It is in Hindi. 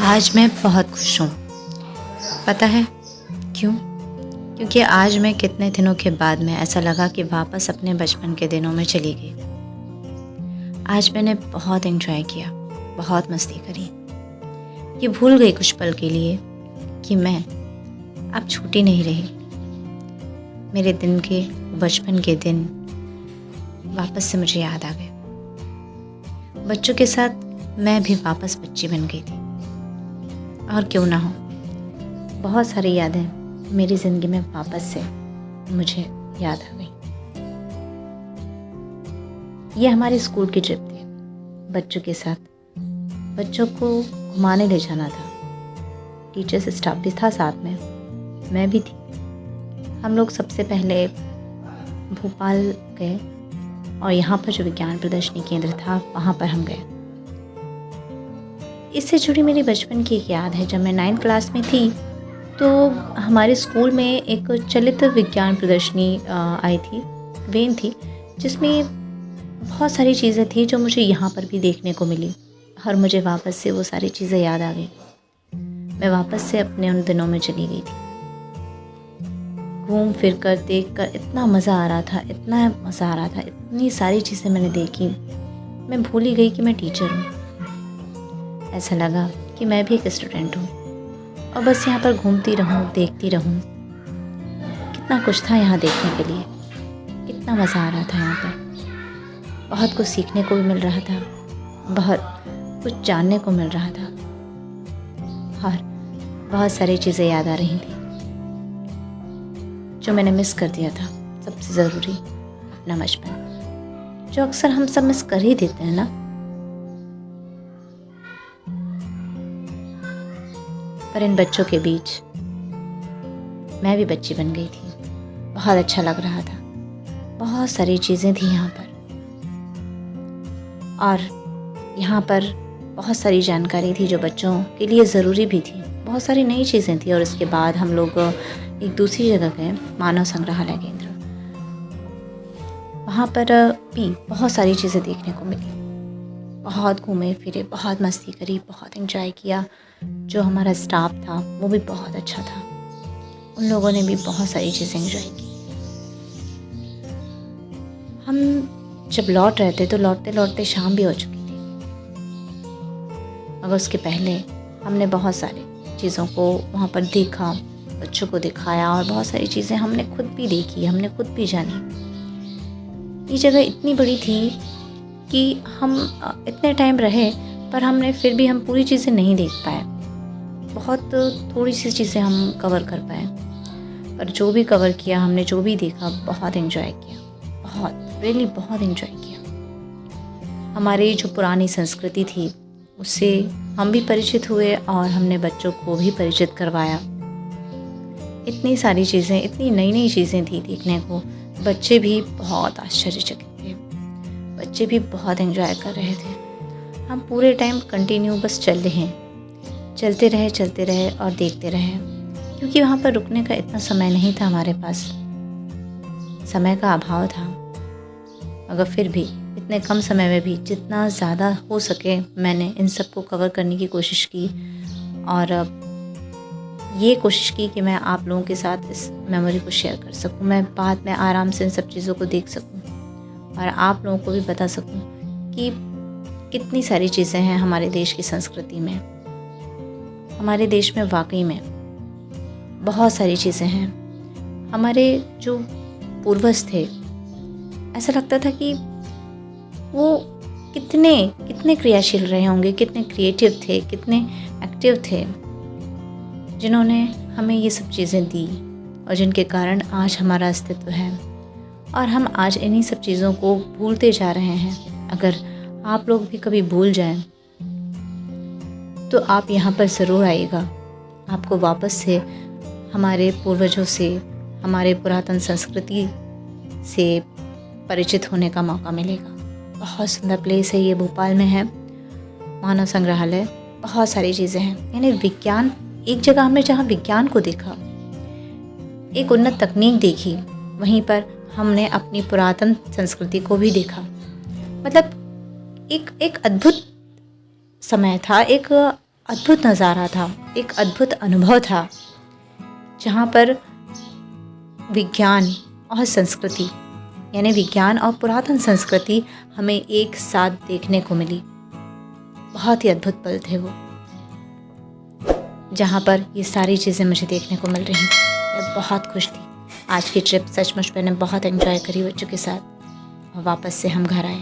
आज मैं बहुत खुश हूँ। पता है क्यों? क्योंकि आज मैं कितने दिनों के बाद में ऐसा लगा कि वापस अपने बचपन के दिनों में चली गई। आज मैंने बहुत एंजॉय किया, बहुत मस्ती करी। ये भूल गई कुछ पल के लिए कि मैं अब छोटी नहीं रही। मेरे दिन के बचपन के दिन वापस से मुझे याद आ गए। बच्चों के साथ मैं भी वापस बच्ची बन गई थी। और क्यों ना हो, बहुत सारी यादें मेरी ज़िंदगी में वापस से मुझे याद आ गई। ये हमारी स्कूल की ट्रिप थी, बच्चों के साथ। बच्चों को घुमाने ले जाना था। टीचर्स स्टाफ भी था साथ में, मैं भी थी। हम लोग सबसे पहले भोपाल गए और यहाँ पर जो विज्ञान प्रदर्शनी केंद्र था वहाँ पर हम गए। इससे जुड़ी मेरी बचपन की एक याद है। जब मैं 9th क्लास में थी तो हमारे स्कूल में एक चलित विज्ञान प्रदर्शनी आई थी, वेन थी, जिसमें बहुत सारी चीज़ें थी जो मुझे यहाँ पर भी देखने को मिली और मुझे वापस से वो सारी चीज़ें याद आ गई। मैं वापस से अपने उन दिनों में चली गई थी। घूम फिर कर देख कर इतना मज़ा आ रहा था, इतना मज़ा आ रहा था, इतनी सारी चीज़ें मैंने देखी। मैं भूल ही गई कि मैं टीचर हूँ। ऐसा लगा कि मैं भी एक स्टूडेंट हूँ और बस यहाँ पर घूमती रहूँ, देखती रहूँ। कितना कुछ था यहाँ देखने के लिए, कितना मज़ा आ रहा था यहाँ पर। बहुत कुछ सीखने को भी मिल रहा था, बहुत कुछ जानने को मिल रहा था और बहुत सारी चीज़ें याद आ रही थी जो मैंने मिस कर दिया था। सबसे ज़रूरी अपना बचपन, जो अक्सर हम सब मिस कर ही देते हैं ना। पर इन बच्चों के बीच मैं भी बच्ची बन गई थी। बहुत अच्छा लग रहा था। बहुत सारी चीज़ें थी यहाँ पर और यहाँ पर बहुत सारी जानकारी थी जो बच्चों के लिए ज़रूरी भी थी। बहुत सारी नई चीज़ें थी। और उसके बाद हम लोग एक दूसरी जगह गए, मानव संग्रहालय केंद्र। वहाँ पर भी बहुत सारी चीज़ें देखने को मिली। बहुत घूमे फिरे, बहुत मस्ती करी, बहुत एंजॉय किया। जो हमारा स्टाफ था वो भी बहुत अच्छा था। उन लोगों ने भी बहुत सारी चीज़ें एंजॉय की। हम जब लौट रहे थे तो लौटते लौटते शाम भी हो चुकी थी, मगर उसके पहले हमने बहुत सारी चीज़ों को वहाँ पर देखा, बच्चों को दिखाया और बहुत सारी चीज़ें हमने खुद भी देखी, हमने खुद भी जानी। ये जगह इतनी बड़ी थी कि हम इतने टाइम रहे पर हमने फिर भी हम पूरी चीज़ें नहीं देख पाए। बहुत थोड़ी सी चीज़ें हम कवर कर पाए, पर जो भी कवर किया हमने, जो भी देखा, बहुत एंजॉय किया। बहुत रियली बहुत एंजॉय किया। हमारी जो पुरानी संस्कृति थी उससे हम भी परिचित हुए और हमने बच्चों को भी परिचित करवाया। इतनी सारी चीज़ें, इतनी नई नई चीज़ें थी देखने को। बच्चे भी बहुत आश्चर्यचकित थे, बच्चे भी बहुत एंजॉय कर रहे थे। हम पूरे टाइम कंटिन्यू बस चलते रहे और देखते रहे, क्योंकि वहाँ पर रुकने का इतना समय नहीं था हमारे पास, समय का अभाव था। मगर फिर भी इतने कम समय में भी जितना ज़्यादा हो सके मैंने इन सब को कवर करने की कोशिश की और ये कोशिश की कि मैं आप लोगों के साथ इस मेमोरी को शेयर कर सकूं। मैं बाद में आराम से इन सब चीज़ों को देख सकूं और आप लोगों को भी बता सकूं कि कितनी सारी चीज़ें हैं हमारे देश की संस्कृति में। हमारे देश में वाकई में बहुत सारी चीज़ें हैं। हमारे जो पूर्वज थे, ऐसा लगता था कि वो कितने क्रियाशील रहे होंगे, कितने क्रिएटिव थे, कितने एक्टिव थे, जिन्होंने हमें ये सब चीज़ें दी और जिनके कारण आज हमारा अस्तित्व है। और हम आज इन्हीं सब चीज़ों को भूलते जा रहे हैं। अगर आप लोग भी कभी भूल जाएं तो आप यहाँ पर ज़रूर आइएगा। आपको वापस से हमारे पूर्वजों से, हमारे पुरातन संस्कृति से परिचित होने का मौका मिलेगा। बहुत सुंदर प्लेस है ये, भोपाल में है मानव संग्रहालय। बहुत सारी चीज़ें हैं, यानी विज्ञान, एक जगह हमने जहाँ विज्ञान को देखा, एक उन्नत तकनीक देखी, वहीं पर हमने अपनी पुरातन संस्कृति को भी देखा। मतलब एक अद्भुत समय था, एक अद्भुत नज़ारा था, एक अद्भुत अनुभव था, जहाँ पर विज्ञान और संस्कृति यानी विज्ञान और पुरातन संस्कृति हमें एक साथ देखने को मिली। बहुत ही अद्भुत पल थे वो, जहाँ पर ये सारी चीज़ें मुझे देखने को मिल रही। मैं बहुत खुश थी। आज की ट्रिप सचमुच मैंने बहुत एंजॉय करी बच्चों के साथ और वापस से हम घर आए।